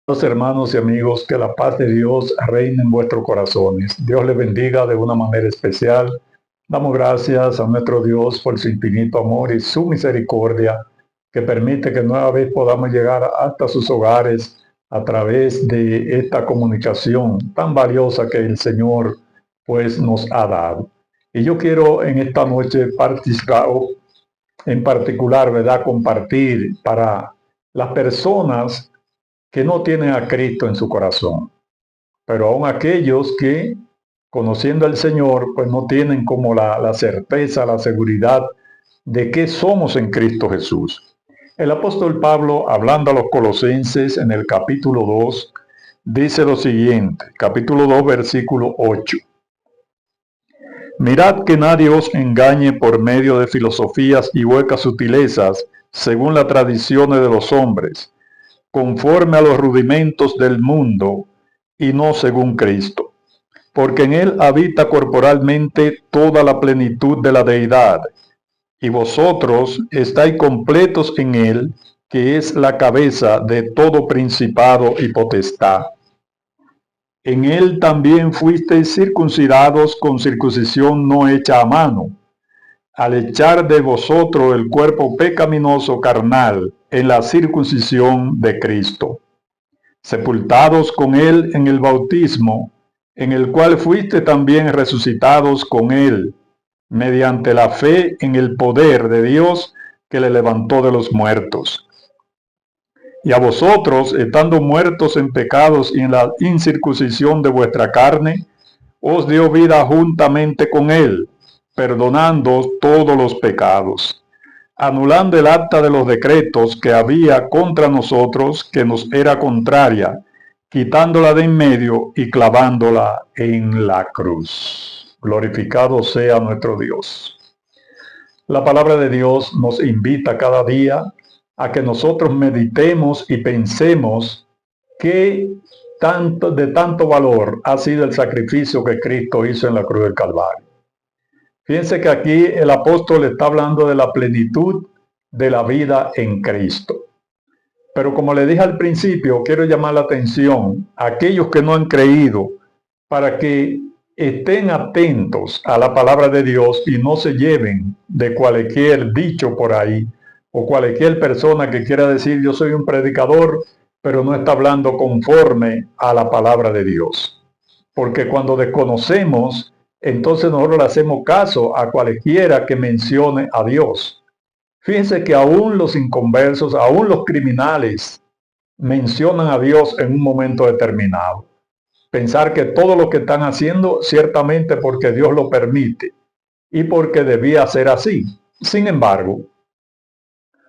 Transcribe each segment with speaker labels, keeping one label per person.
Speaker 1: Los hermanos y amigos, que la paz de Dios reine en vuestros corazones. Dios les bendiga de una manera especial. Damos gracias a nuestro Dios por su infinito amor y su misericordia, que permite que nueva vez podamos llegar hasta sus hogares a través de esta comunicación tan valiosa que el Señor pues nos ha dado. Y yo quiero en esta noche participar, en particular, ¿verdad?, compartir para las personas que no tienen a Cristo en su corazón, pero aún aquellos que, conociendo al Señor, pues no tienen como la certeza, la seguridad de que somos en Cristo Jesús. El apóstol Pablo, hablando a los colosenses en el capítulo 2, dice lo siguiente, capítulo 2, versículo 8. Mirad que nadie os engañe por medio de filosofías y huecas sutilezas, según las tradiciones de los hombres, conforme a los rudimentos del mundo y no según Cristo, porque en él habita corporalmente toda la plenitud de la deidad, y vosotros estáis completos en él, que es la cabeza de todo principado y potestad. En él también fuisteis circuncidados con circuncisión no hecha a mano, al echar de vosotros el cuerpo pecaminoso carnal en la circuncisión de Cristo, sepultados con él en el bautismo, en el cual fuiste también resucitados con él, mediante la fe en el poder de Dios que le levantó de los muertos. Y a vosotros, estando muertos en pecados y en la incircuncisión de vuestra carne, os dio vida juntamente con él, perdonando todos los pecados, anulando el acta de los decretos que había contra nosotros, que nos era contraria, quitándola de en medio y clavándola en la cruz. Glorificado sea nuestro Dios. La palabra de Dios nos invita cada día a que nosotros meditemos y pensemos que de tanto valor ha sido el sacrificio que Cristo hizo en la cruz del Calvario. Fíjense que aquí el apóstol está hablando de la plenitud de la vida en Cristo. Pero como le dije al principio, quiero llamar la atención a aquellos que no han creído para que estén atentos a la palabra de Dios y no se lleven de cualquier dicho por ahí o cualquier persona que quiera decir yo soy un predicador, pero no está hablando conforme a la palabra de Dios. Porque cuando desconocemos, entonces nosotros le hacemos caso a cualquiera que mencione a Dios. Fíjense que aún los inconversos, aún los criminales, mencionan a Dios en un momento determinado. Pensar que todo lo que están haciendo, ciertamente porque Dios lo permite y porque debía ser así. Sin embargo,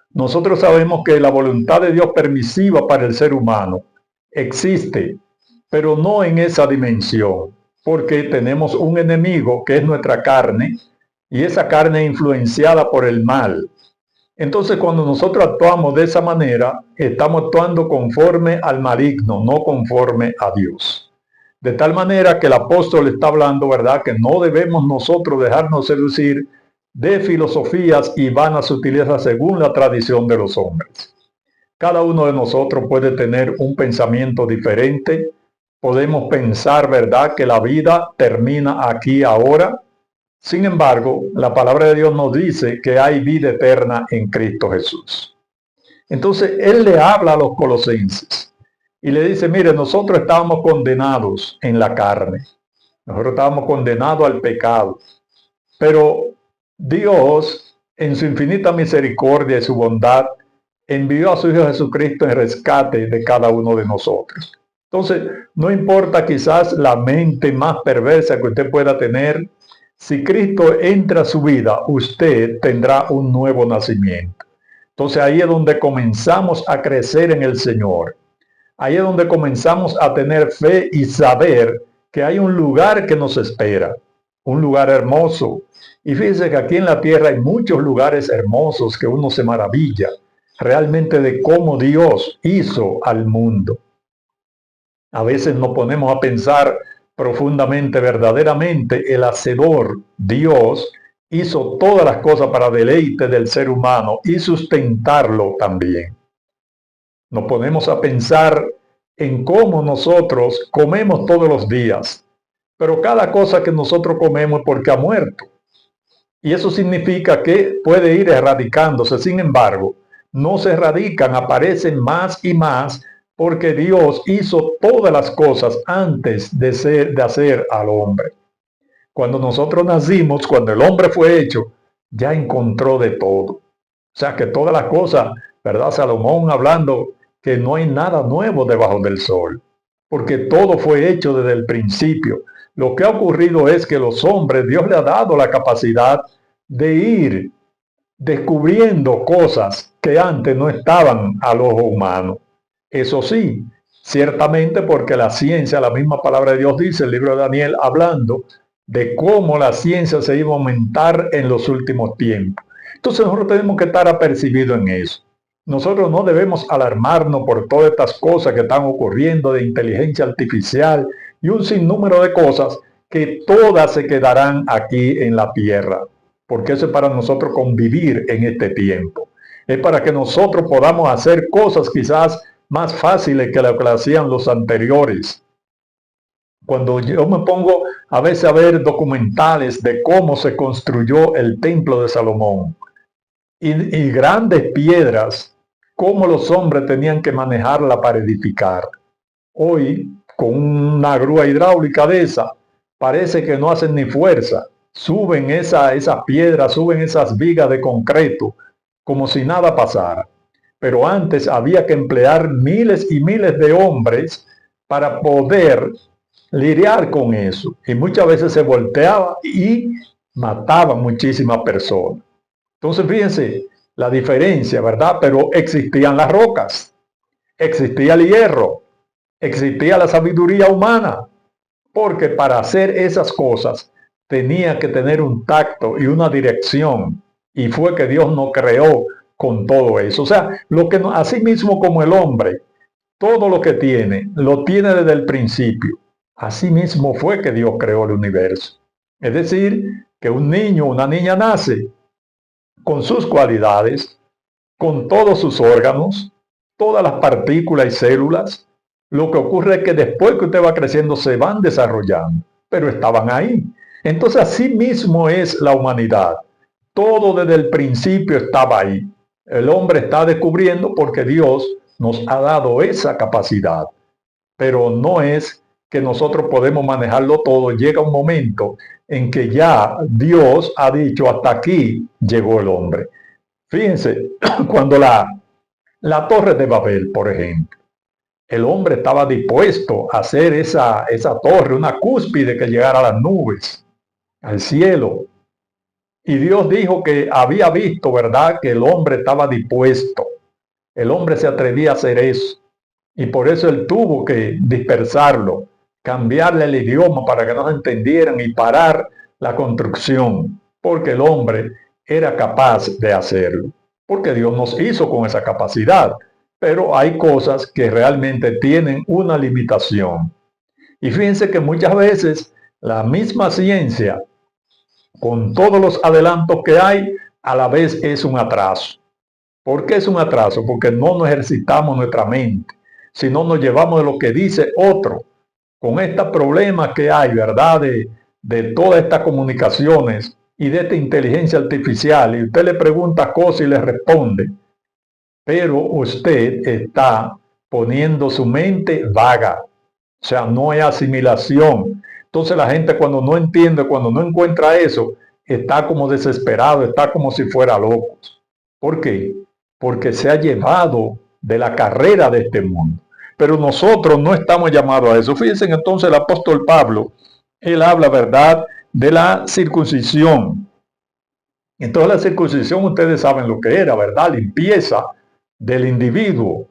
Speaker 1: nosotros sabemos que la voluntad de Dios permisiva para el ser humano existe, pero no en esa dimensión, porque tenemos un enemigo que es nuestra carne, y esa carne es influenciada por el mal. Entonces, cuando nosotros actuamos de esa manera, estamos actuando conforme al maligno, no conforme a Dios. De tal manera que el apóstol está hablando, ¿verdad?, que no debemos nosotros dejarnos seducir de filosofías y vanas sutilezas según la tradición de los hombres. Cada uno de nosotros puede tener un pensamiento diferente. Podemos pensar, ¿verdad?, que la vida termina aquí ahora. Sin embargo, la palabra de Dios nos dice que hay vida eterna en Cristo Jesús. Entonces, Él le habla a los colosenses y le dice, mire, nosotros estábamos condenados en la carne. Nosotros estábamos condenados al pecado. Pero Dios, en su infinita misericordia y su bondad, envió a su Hijo Jesucristo en rescate de cada uno de nosotros. Entonces, no importa quizás la mente más perversa que usted pueda tener, si Cristo entra a su vida, usted tendrá un nuevo nacimiento. Entonces ahí es donde comenzamos a crecer en el Señor. Ahí es donde comenzamos a tener fe y saber que hay un lugar que nos espera, un lugar hermoso. Y fíjense que aquí en la tierra hay muchos lugares hermosos que uno se maravilla realmente de cómo Dios hizo al mundo. A veces nos ponemos a pensar profundamente, verdaderamente, el Hacedor, Dios, hizo todas las cosas para deleite del ser humano y sustentarlo también. Nos ponemos a pensar en cómo nosotros comemos todos los días. Pero cada cosa que nosotros comemos es porque ha muerto. Y eso significa que puede ir erradicándose. Sin embargo, no se erradican, aparecen más y más porque Dios hizo todas las cosas antes de hacer al hombre. Cuando nosotros nacimos, cuando el hombre fue hecho, ya encontró de todo. O sea que todas las cosas, ¿verdad? Salomón hablando que no hay nada nuevo debajo del sol, porque todo fue hecho desde el principio. Lo que ha ocurrido es que los hombres, Dios le ha dado la capacidad de ir descubriendo cosas que antes no estaban al ojo humano. Eso sí, ciertamente porque la ciencia, la misma palabra de Dios dice, el libro de Daniel, hablando de cómo la ciencia se iba a aumentar en los últimos tiempos. Entonces nosotros tenemos que estar apercibidos en eso. Nosotros no debemos alarmarnos por todas estas cosas que están ocurriendo de inteligencia artificial y un sinnúmero de cosas que todas se quedarán aquí en la tierra, porque eso es para nosotros convivir en este tiempo. Es para que nosotros podamos hacer cosas quizás más fáciles que lo que hacían los anteriores. Cuando yo me pongo a veces a ver documentales de cómo se construyó el templo de Salomón y grandes piedras, cómo los hombres tenían que manejarla para edificar. Hoy, con una grúa hidráulica de esa, parece que no hacen ni fuerza. Suben esa piedra, suben esas vigas de concreto, como si nada pasara. Pero antes había que emplear miles y miles de hombres para poder lidiar con eso. Y muchas veces se volteaba y mataba muchísimas personas. Entonces, fíjense la diferencia, ¿verdad? Pero existían las rocas, existía el hierro, existía la sabiduría humana, porque para hacer esas cosas tenía que tener un tacto y una dirección, y fue que Dios nos creó con todo eso. O sea, lo que así mismo como el hombre, todo lo que tiene, lo tiene desde el principio. Así mismo fue que Dios creó el universo. Es decir, que un niño o una niña nace con sus cualidades, con todos sus órganos, todas las partículas y células. Lo que ocurre es que después que usted va creciendo se van desarrollando, pero estaban ahí. Entonces así mismo es la humanidad. Todo desde el principio estaba ahí. El hombre está descubriendo porque Dios nos ha dado esa capacidad, pero no es que nosotros podemos manejarlo todo. Llega un momento en que ya Dios ha dicho hasta aquí llegó el hombre. Fíjense, cuando la torre de Babel, por ejemplo, el hombre estaba dispuesto a hacer esa torre, una cúspide que llegara a las nubes, al cielo. Y Dios dijo que había visto, ¿verdad?, que el hombre estaba dispuesto. El hombre se atrevía a hacer eso. Y por eso él tuvo que dispersarlo, cambiarle el idioma para que no se entendieran y parar la construcción, porque el hombre era capaz de hacerlo, porque Dios nos hizo con esa capacidad. Pero hay cosas que realmente tienen una limitación. Y fíjense que muchas veces la misma ciencia, con todos los adelantos que hay, a la vez es un atraso. ¿Por qué es un atraso? Porque no nos ejercitamos nuestra mente, sino nos llevamos de lo que dice otro. Con este problema que hay, ¿verdad? De todas estas comunicaciones y de esta inteligencia artificial, y usted le pregunta cosas y le responde, pero usted está poniendo su mente vaga, o sea, no hay asimilación. Entonces la gente cuando no entiende, cuando no encuentra eso, está como desesperado, está como si fuera loco. ¿Por qué? Porque se ha llevado de la carrera de este mundo. Pero nosotros no estamos llamados a eso. Fíjense entonces el apóstol Pablo, él habla, ¿verdad?, de la circuncisión. Entonces la circuncisión ustedes saben lo que era, ¿verdad? Limpieza del individuo.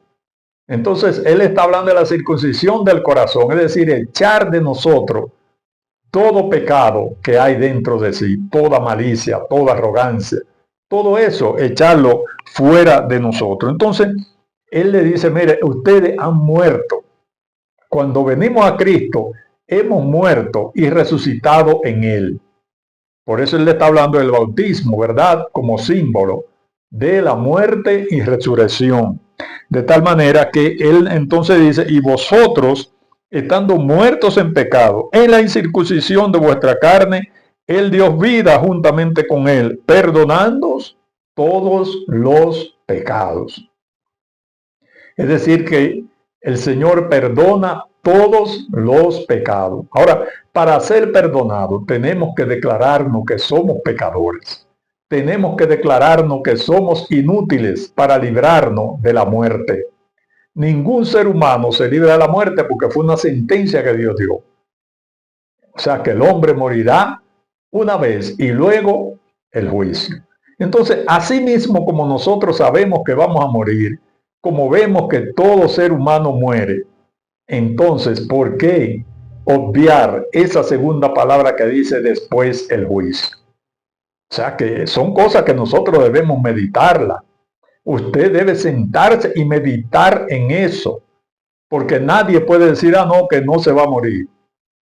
Speaker 1: Entonces él está hablando de la circuncisión del corazón, es decir, echar de nosotros todo pecado que hay dentro de sí, toda malicia, toda arrogancia, todo eso, echarlo fuera de nosotros. Entonces, él le dice, mire, ustedes han muerto. Cuando venimos a Cristo, hemos muerto y resucitado en Él. Por eso él le está hablando del bautismo, ¿verdad? Como símbolo de la muerte y resurrección. De tal manera que él entonces dice, y vosotros, estando muertos en pecado, en la incircuncisión de vuestra carne, él dio vida juntamente con él, perdonándoos todos los pecados. Es decir, que el Señor perdona todos los pecados. Ahora, para ser perdonados, tenemos que declararnos que somos pecadores. Tenemos que declararnos que somos inútiles para librarnos de la muerte. Ningún ser humano se libra de la muerte porque fue una sentencia que Dios dio. O sea, que el hombre morirá una vez y luego el juicio. Entonces, así mismo como nosotros sabemos que vamos a morir, como vemos que todo ser humano muere, entonces, ¿por qué obviar esa segunda palabra que dice después el juicio? O sea, que son cosas que nosotros debemos meditarla. Usted debe sentarse y meditar en eso, porque nadie puede decir, no, que no se va a morir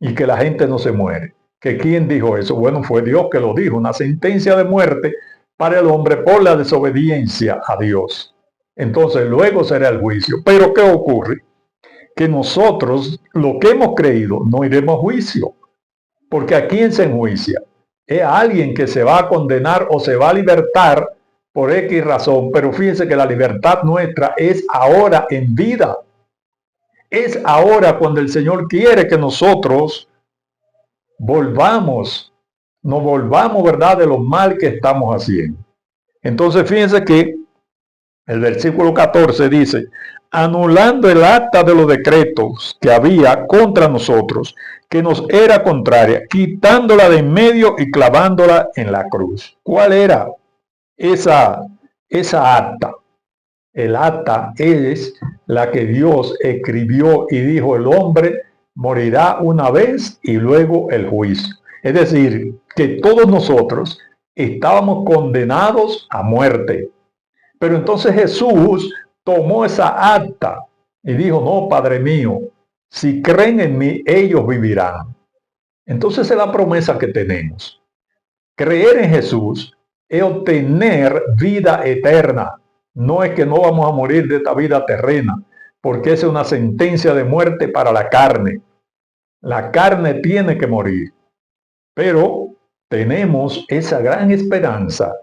Speaker 1: y que la gente no se muere. ¿Que quién dijo eso? Bueno, fue Dios que lo dijo, una sentencia de muerte para el hombre por la desobediencia a Dios. Entonces luego será el juicio. Pero ¿qué ocurre? Que nosotros, lo que hemos creído, no iremos a juicio. Porque ¿a quién se enjuicia? Es a alguien que se va a condenar o se va a libertar por X razón. Pero fíjense que la libertad nuestra es ahora en vida. Es ahora cuando el Señor quiere que nosotros nos volvamos, ¿verdad?, de lo mal que estamos haciendo. Entonces fíjense que el versículo 14 dice, anulando el acta de los decretos que había contra nosotros, que nos era contraria, quitándola de en medio y clavándola en la cruz. ¿Cuál era esa acta? El acta es la que Dios escribió y dijo, el hombre morirá una vez y luego el juicio. Es decir, que todos nosotros estábamos condenados a muerte. Pero entonces Jesús tomó esa acta y dijo, no, Padre mío, si creen en mí, ellos vivirán. Entonces es la promesa que tenemos. Creer en Jesús es obtener vida eterna. No es que no vamos a morir de esta vida terrena, porque esa es una sentencia de muerte para la carne. La carne tiene que morir, pero tenemos esa gran esperanza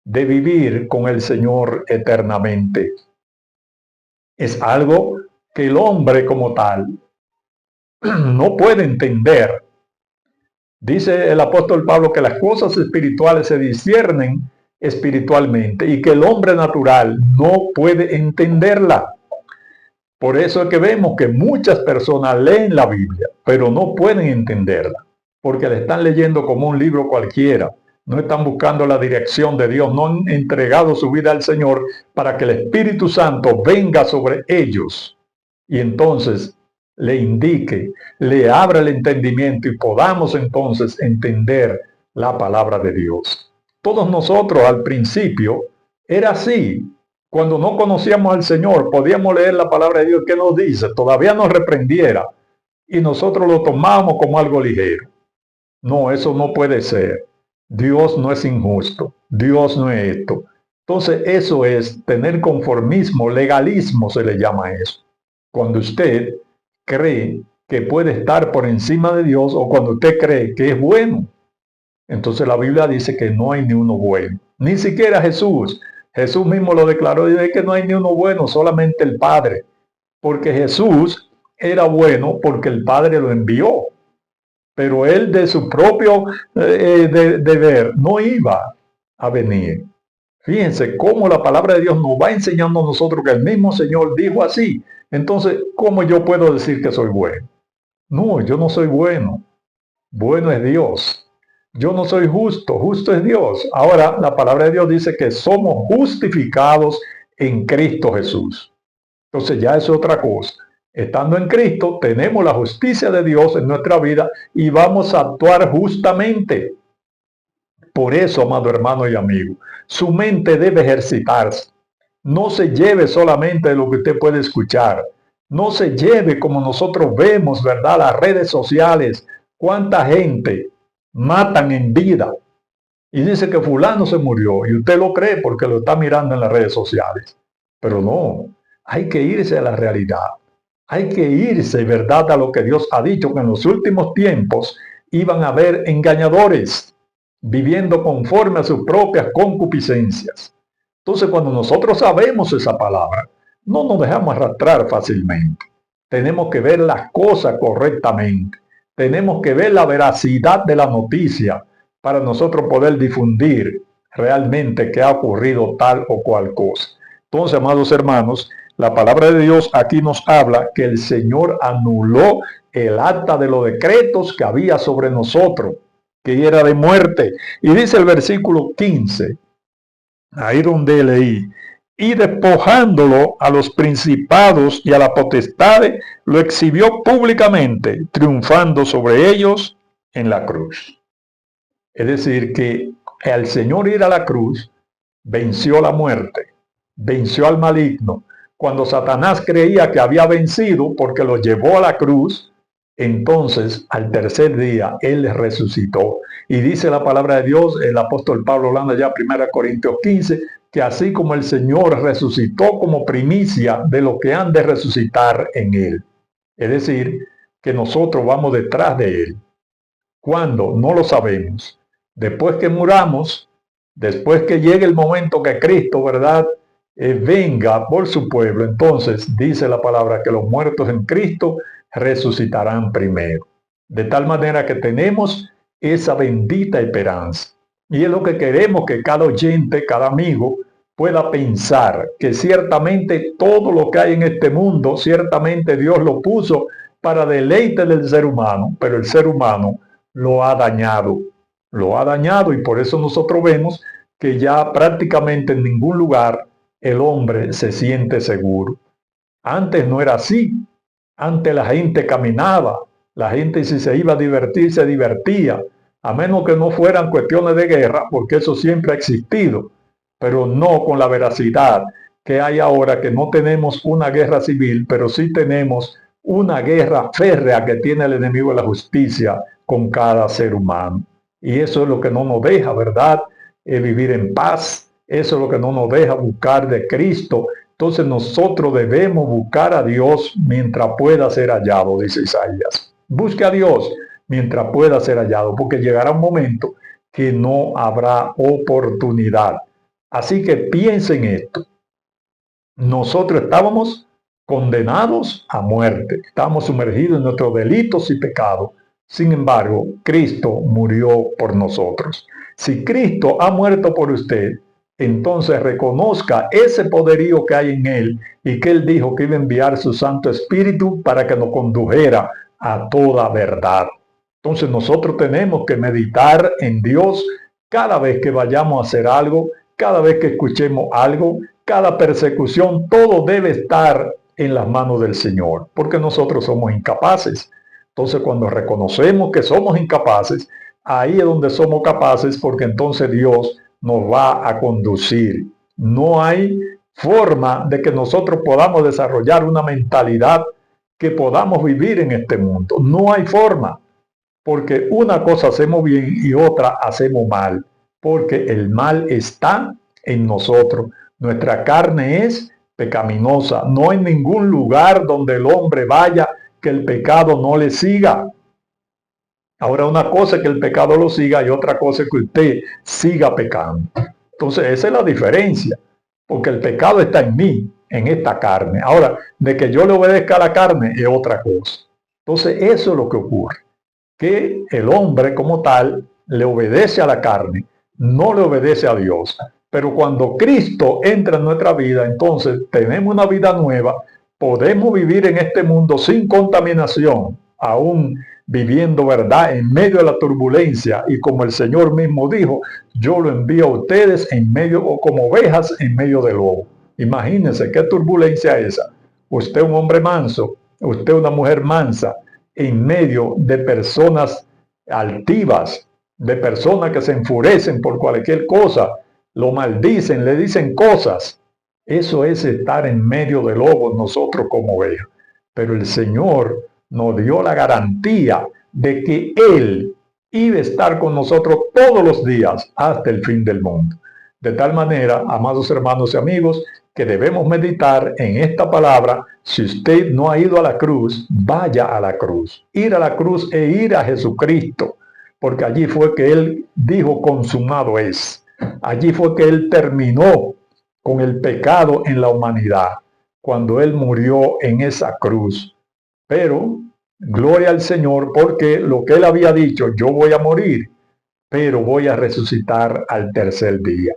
Speaker 1: de vivir con el Señor eternamente. Es algo que el hombre como tal no puede entender. Dice el apóstol Pablo que las cosas espirituales se disciernen espiritualmente y que el hombre natural no puede entenderla. Por eso es que vemos que muchas personas leen la Biblia, pero no pueden entenderla, porque la están leyendo como un libro cualquiera. No están buscando la dirección de Dios, no han entregado su vida al Señor para que el Espíritu Santo venga sobre ellos y entonces le indique, le abra el entendimiento y podamos entonces entender la palabra de Dios. Todos nosotros al principio era así. Cuando no conocíamos al Señor, podíamos leer la palabra de Dios que nos dice, todavía nos reprendiera, y nosotros lo tomamos como algo ligero. No, eso no puede ser. Dios no es injusto. Dios no es esto. Entonces eso es tener conformismo, legalismo se le llama eso. Cuando usted cree que puede estar por encima de Dios o cuando usted cree que es bueno. Entonces la Biblia dice que no hay ni uno bueno. Ni siquiera Jesús. Jesús mismo lo declaró y dice que no hay ni uno bueno, solamente el Padre. Porque Jesús era bueno porque el Padre lo envió. Pero él de su propio deber no iba a venir. Fíjense cómo la palabra de Dios nos va enseñando a nosotros que el mismo Señor dijo así. Entonces, ¿cómo yo puedo decir que soy bueno? No, yo no soy bueno. Bueno es Dios. Yo no soy justo, justo es Dios. Ahora, la palabra de Dios dice que somos justificados en Cristo Jesús. Entonces ya es otra cosa. Estando en Cristo, tenemos la justicia de Dios en nuestra vida y vamos a actuar justamente. Por eso, amado hermano y amigo, su mente debe ejercitarse. No se lleve solamente de lo que usted puede escuchar. No se lleve como nosotros vemos, ¿verdad? Las redes sociales. ¿Cuánta gente matan en vida? Y dice que fulano se murió y usted lo cree porque lo está mirando en las redes sociales. Pero no, Hay que irse a la realidad. Hay que irse, ¿verdad?, a lo que Dios ha dicho, que en los últimos tiempos iban a haber engañadores, viviendo conforme a sus propias concupiscencias. Entonces, cuando nosotros sabemos esa palabra, no nos dejamos arrastrar fácilmente. Tenemos que ver las cosas correctamente. Tenemos que ver la veracidad de la noticia para nosotros poder difundir realmente que ha ocurrido tal o cual cosa. Entonces, amados hermanos, la palabra de Dios aquí nos habla que el Señor anuló el acta de los decretos que había sobre nosotros, que era de muerte. Y dice el versículo 15, ahí donde leí, y despojándolo a los principados y a la potestad, lo exhibió públicamente, triunfando sobre ellos en la cruz. Es decir, que al Señor ir a la cruz, venció la muerte, venció al maligno. Cuando Satanás creía que había vencido porque lo llevó a la cruz, entonces al tercer día Él resucitó. Y dice la palabra de Dios, el apóstol Pablo hablando ya 1 Corintios 15, que así como el Señor resucitó como primicia de lo que han de resucitar en Él. Es decir, que nosotros vamos detrás de Él. ¿Cuándo? No lo sabemos. Después que muramos, después que llegue el momento que Cristo, ¿verdad?, venga por su pueblo, entonces dice la palabra que los muertos en Cristo resucitarán primero. De tal manera que tenemos esa bendita esperanza. Y es lo que queremos que cada oyente, cada amigo, pueda pensar que ciertamente todo lo que hay en este mundo, ciertamente Dios lo puso para deleite del ser humano, pero el ser humano lo ha dañado y por eso nosotros vemos que ya prácticamente en ningún lugar el hombre se siente seguro. Antes no era así. Antes la gente caminaba, la gente si se iba a divertir, se divertía, a menos que no fueran cuestiones de guerra, porque eso siempre ha existido, pero no con la veracidad que hay ahora, que no tenemos una guerra civil, pero sí tenemos una guerra férrea que tiene el enemigo de la justicia con cada ser humano. Y eso es lo que no nos deja, ¿verdad?, vivir en paz. Eso es lo que no nos deja buscar de Cristo. Entonces nosotros debemos buscar a Dios mientras pueda ser hallado, dice Isaías. Busque a Dios mientras pueda ser hallado, porque llegará un momento que no habrá oportunidad. Así que piensen esto. Nosotros estábamos condenados a muerte. Estábamos sumergidos en nuestros delitos y pecados. Sin embargo, Cristo murió por nosotros. Si Cristo ha muerto por usted, entonces reconozca ese poderío que hay en Él y que Él dijo que iba a enviar su Santo Espíritu para que nos condujera a toda verdad. Entonces nosotros tenemos que meditar en Dios cada vez que vayamos a hacer algo, cada vez que escuchemos algo, cada persecución, todo debe estar en las manos del Señor, porque nosotros somos incapaces. Entonces cuando reconocemos que somos incapaces, ahí es donde somos capaces, porque entonces Dios nos va a conducir. No hay forma de que nosotros podamos desarrollar una mentalidad que podamos vivir en este mundo. No hay forma, porque una cosa hacemos bien y otra hacemos mal, porque el mal está en nosotros. Nuestra carne es pecaminosa. No hay ningún lugar donde el hombre vaya que el pecado no le siga. Ahora, una cosa es que el pecado lo siga y otra cosa es que usted siga pecando. Entonces, esa es la diferencia, porque el pecado está en mí, en esta carne. Ahora, de que yo le obedezca a la carne es otra cosa. Entonces, eso es lo que ocurre, que el hombre como tal le obedece a la carne, no le obedece a Dios. Pero cuando Cristo entra en nuestra vida, entonces tenemos una vida nueva, podemos vivir en este mundo sin contaminación, aún viviendo, ¿verdad?, en medio de la turbulencia, y como el Señor mismo dijo, yo lo envío a ustedes en medio, o como ovejas en medio de lobo. Imagínense qué turbulencia es esa. Usted un hombre manso, usted una mujer mansa, en medio de personas altivas, de personas que se enfurecen por cualquier cosa, lo maldicen, le dicen cosas. Eso es estar en medio de lobos nosotros como ovejas. Pero el Señor nos dio la garantía de que Él iba a estar con nosotros todos los días hasta el fin del mundo. De tal manera, amados hermanos y amigos, que debemos meditar en esta palabra. Si usted no ha ido a la cruz, vaya a la cruz. Ir a la cruz e ir a Jesucristo, porque allí fue que Él dijo consumado es. Allí fue que Él terminó con el pecado en la humanidad, cuando Él murió en esa cruz. Pero, gloria al Señor, porque lo que Él había dicho, yo voy a morir, pero voy a resucitar al tercer día.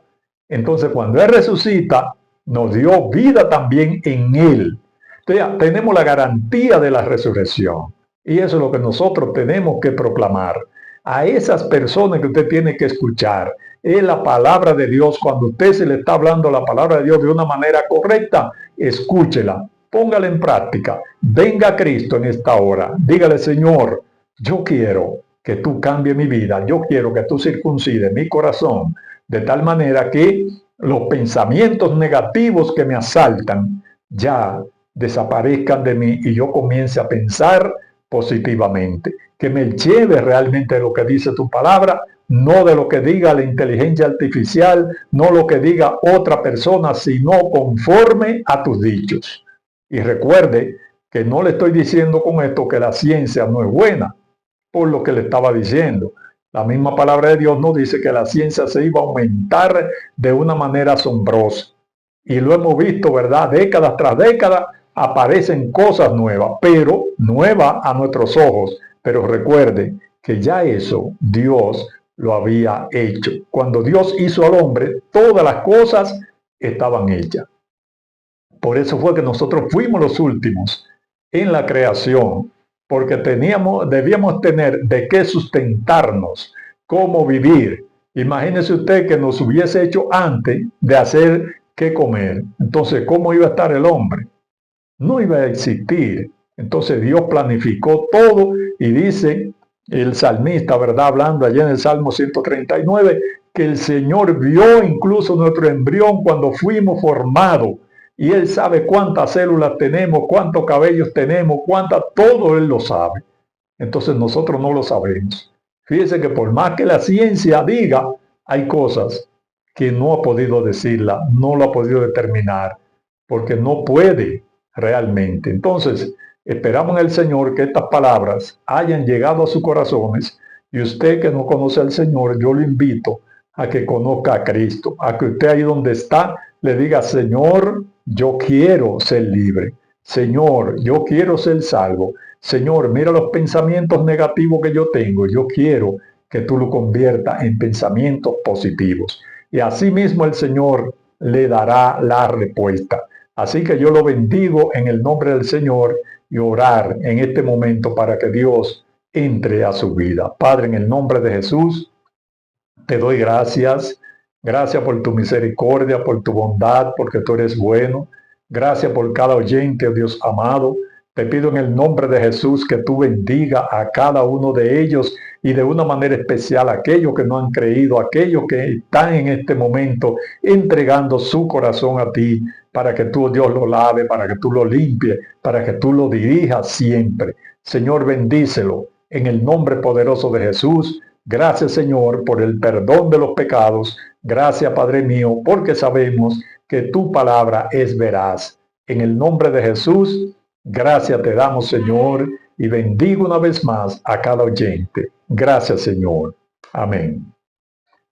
Speaker 1: Entonces, cuando Él resucita, nos dio vida también en Él. Entonces, tenemos la garantía de la resurrección. Y eso es lo que nosotros tenemos que proclamar. A esas personas que usted tiene que escuchar, es la palabra de Dios. Cuando usted se le está hablando la palabra de Dios de una manera correcta, escúchela, póngala en práctica. Venga a Cristo en esta hora. Dígale, Señor, yo quiero que tú cambies mi vida. Yo quiero que tú circuncides mi corazón de tal manera que los pensamientos negativos que me asaltan ya desaparezcan de mí y yo comience a pensar positivamente, que me lleve realmente de lo que dice tu palabra, no de lo que diga la inteligencia artificial, no lo que diga otra persona, sino conforme a tus dichos. Y recuerde que no le estoy diciendo con esto que la ciencia no es buena, por lo que le estaba diciendo. La misma palabra de Dios nos dice que la ciencia se iba a aumentar de una manera asombrosa. Y lo hemos visto, ¿verdad? Décadas tras décadas aparecen cosas nuevas, pero nuevas a nuestros ojos. Pero recuerde que ya eso Dios lo había hecho. Cuando Dios hizo al hombre, todas las cosas estaban hechas. Por eso fue que nosotros fuimos los últimos en la creación, porque debíamos tener de qué sustentarnos, cómo vivir. Imagínese usted que nos hubiese hecho antes de hacer qué comer. Entonces, ¿cómo iba a estar el hombre? No iba a existir. Entonces Dios planificó todo y dice el salmista, ¿verdad? Hablando allá en el Salmo 139, que el Señor vio incluso nuestro embrión cuando fuimos formados. Y Él sabe cuántas células tenemos, cuántos cabellos tenemos, todo Él lo sabe. Entonces nosotros no lo sabemos. Fíjese que por más que la ciencia diga, hay cosas que no ha podido decirla, no lo ha podido determinar, porque no puede realmente. Entonces, esperamos en el Señor que estas palabras hayan llegado a sus corazones, y usted que no conoce al Señor, yo lo invito a que conozca a Cristo, a que usted ahí donde está le diga, Señor, yo quiero ser libre. Señor, yo quiero ser salvo. Señor, mira los pensamientos negativos que yo tengo. Yo quiero que tú lo conviertas en pensamientos positivos. Y así mismo el Señor le dará la respuesta. Así que yo lo bendigo en el nombre del Señor y orar en este momento para que Dios entre a su vida. Padre, en el nombre de Jesús, te doy gracias. Gracias por tu misericordia, por tu bondad, porque tú eres bueno. Gracias por cada oyente, oh Dios amado. Te pido en el nombre de Jesús que tú bendiga a cada uno de ellos y de una manera especial a aquellos que no han creído, aquellos que están en este momento entregando su corazón a ti para que tú, Dios, lo lave, para que tú lo limpies, para que tú lo dirijas siempre. Señor, bendícelo en el nombre poderoso de Jesús. Gracias, Señor, por el perdón de los pecados. Gracias, Padre mío, porque sabemos que tu palabra es veraz. En el nombre de Jesús, gracias te damos, Señor, y bendigo una vez más a cada oyente. Gracias, Señor. Amén.